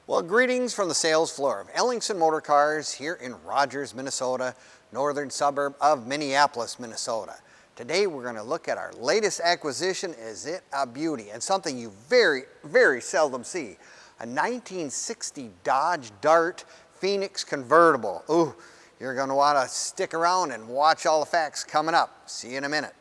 Well, greetings from the sales floor of Ellingson Motorcars here in Rogers, Minnesota, northern suburb of Minneapolis, Minnesota. Today we're going to look at our latest acquisition. Is it a beauty? And something you very seldom see. A 1960 Dodge Dart Phoenix Convertible. Ooh, you're going to want to stick around and watch all the facts coming up. See you in a minute.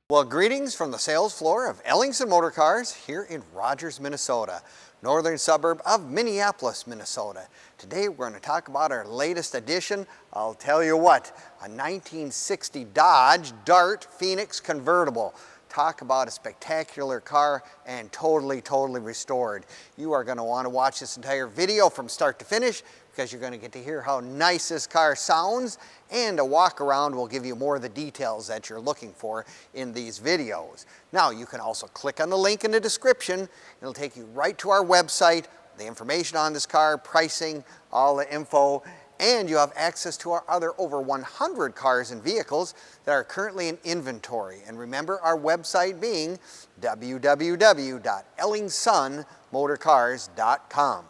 Well, greetings from the sales floor of Ellingson Motorcars here in Rogers, Minnesota, northern suburb of Minneapolis, Minnesota. Today we're going to talk about our latest addition. I'll tell you what, a 1960 Dodge Dart Phoenix Convertible. Talk about a spectacular car and totally restored. You are going to want to watch this entire video from start to finish because you're going to get to hear how nice this car sounds, and a walk around will give you more of the details that you're looking for in these videos. Now you can also click on the link in the description. It'll take you right to our website, the information on this car, pricing, all the info, and you have access to our other over 100 cars and vehicles that are currently in inventory. And remember our website being www.ellingsonmotorcars.com.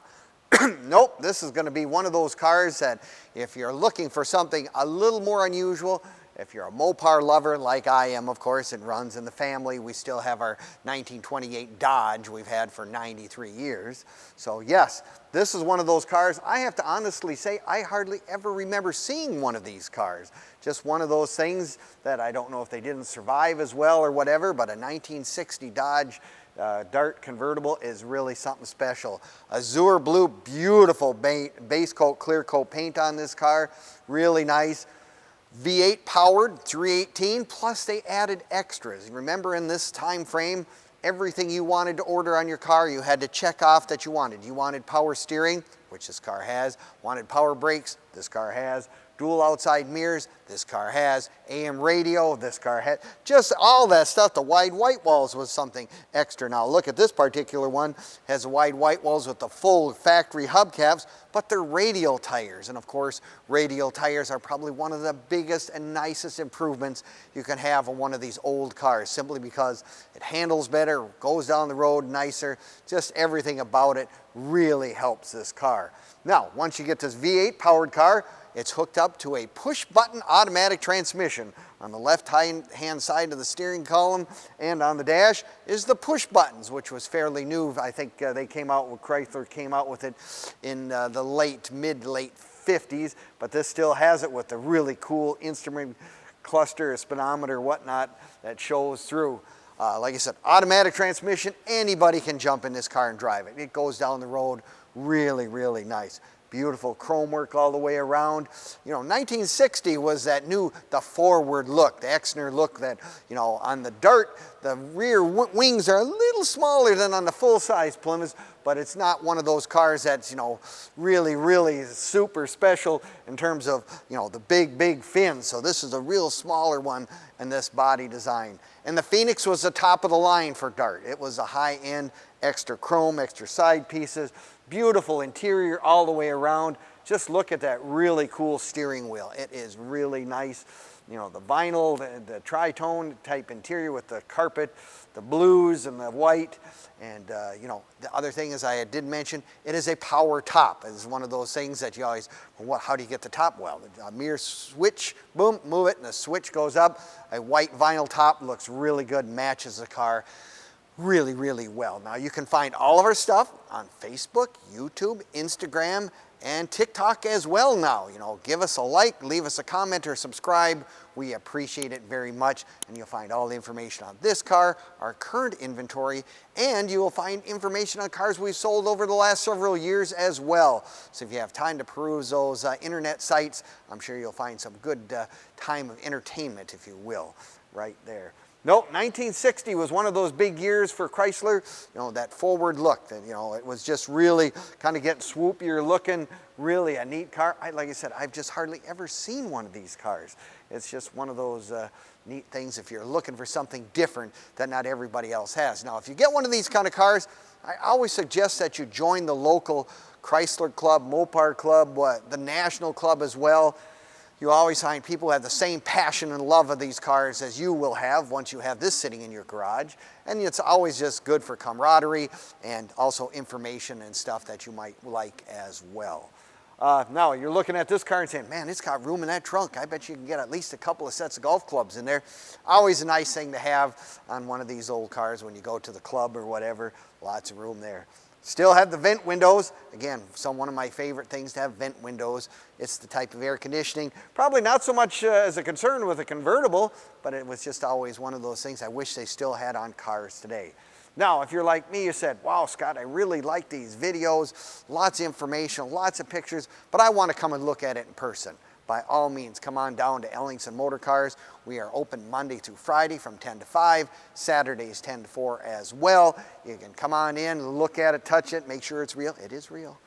Nope, this is going to be one of those cars that if you're looking for something a little more unusual, if you're a mopar lover like I am, of course, it runs in the family. We still have our 1928 Dodge we've had for 93 years. So yes, this is one of those cars. I have to honestly say I hardly ever remember seeing one of these cars. Just one of those things that I don't know if they didn't survive as well or whatever, but a 1960 Dodge Dart Convertible is really something special. Azure Blue, beautiful base coat, clear coat paint on this car. Really nice. V8 powered, 318, plus they added extras. Remember in this time frame, everything you wanted to order on your car, you had to check off that you wanted. You wanted power steering, which this car has. Wanted power brakes, this car has. Dual outside mirrors, this car has. AM radio, this car has. Just all that stuff. The wide white walls was something extra. Now look at this particular one. Has wide white walls with the full factory hubcaps, but they're radial tires. And of course, radial tires are probably one of the biggest and nicest improvements you can have on one of these old cars, simply because it handles better, goes down the road nicer, just everything about it really helps this car. Now, once you get this V8 powered car, it's hooked up to a push-button automatic transmission. On the left-hand side of the steering column and on the dash is the push buttons, which was fairly new. I think they came out with, Chrysler came out with it in the mid-late 50s, but this still has it with the really cool instrument cluster, a speedometer, whatnot, that shows through. Like I said, automatic transmission, anybody can jump in this car and drive it. It goes down the road really nice. Beautiful chrome work all the way around. You know, 1960 was that the forward look, the Exner look that, you know, on the Dart, the rear wings are a little smaller than on the full-size Plymouth, but it's not one of those cars that's, you know, really super special in terms of, you know, the big fins. So this is a real smaller one in this body design. And the Phoenix was the top of the line for Dart. It was a high-end, extra chrome, extra side pieces, beautiful interior all the way around. Just look at that really cool steering wheel. It is really nice. You know, the vinyl, the tri-tone type interior with the carpet, the blues and the white. And, you know, the other thing is I did mention, it is a power top. It's one of those things that you always, well, how do you get the top? Well, a mere switch, boom, move it, and the switch goes up. A white vinyl top looks really good, matches the car really well. Now you can find all of our stuff on Facebook, YouTube, Instagram, and TikTok as well now. You know, give us a like, leave us a comment, or subscribe. We appreciate it very much, and you'll find all the information on this car, our current inventory, and you will find information on cars we've sold over the last several years as well. So if you have time to peruse those internet sites, I'm sure you'll find some good time of entertainment, if you will, right there. Nope, 1960 was one of those big years for Chrysler. You know, that forward look, that, you know, it was just really kind of getting swoopier looking, really a neat car. Like I said, I've just hardly ever seen one of these cars. It's just one of those neat things if you're looking for something different that not everybody else has. Now, if you get one of these kind of cars, I always suggest that you join the local Chrysler club, Mopar club, the national club as well. You always find people who have the same passion and love of these cars as you will have once you have this sitting in your garage. And it's always just good for camaraderie and also information and stuff that you might like as well. Now you're looking at this car and saying, man, it's got room in that trunk. I bet you can get at least a couple of sets of golf clubs in there. Always a nice thing to have on one of these old cars when you go to the club or whatever. Lots of room there. Still have the vent windows. Again, one of my favorite things to have vent windows. It's the type of air conditioning. Probably not so much as a concern with a convertible, but it was just always one of those things I wish they still had on cars today. Now, if you're like me, you said, wow, Scott, I really like these videos, lots of information, lots of pictures, but I want to come and look at it in person. By all means, come on down to Ellingson Motorcars. We are open Monday through Friday from 10 to 5, Saturdays 10 to 4 as well. You can come on in, look at it, touch it, make sure it's real. It is real.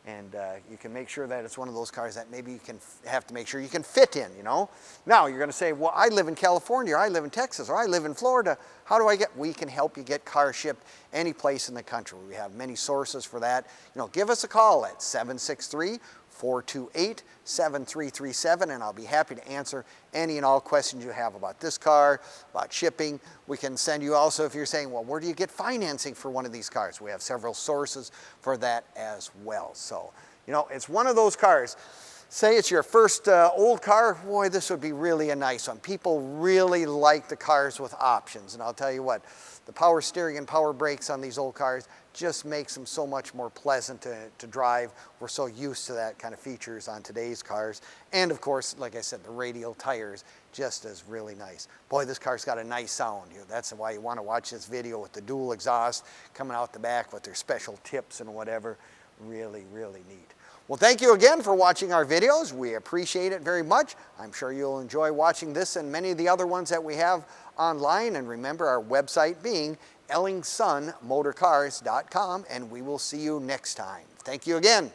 And you can make sure that it's one of those cars that maybe you can have to make sure you can fit in, you know. Now, you're going to say, well, I live in California, or I live in Texas, or I live in Florida. How do I get? We can help you get cars shipped any place in the country. We have many sources for that. You know, give us a call at 763-428-7337, and I'll be happy to answer any and all questions you have about this car, about shipping. We can send you also, if you're saying, well, where do you get financing for one of these cars? We have several sources for that as well. So, you know, it's one of those cars. Say it's your first old car, boy, this would be really a nice one. People really like the cars with options, and I'll tell you what, the power steering and power brakes on these old cars just makes them so much more pleasant to drive. We're so used to that kind of features on today's cars. And of course, like I said, the radial tires just is really nice. Boy, this car's got a nice sound. That's why you want to watch this video with the dual exhaust coming out the back with their special tips and whatever. Really, really neat. Well, thank you again for watching our videos. We appreciate it very much. I'm sure you'll enjoy watching this and many of the other ones that we have online. And remember our website being ellingsonmotorcars.com, and we will see you next time. Thank you again.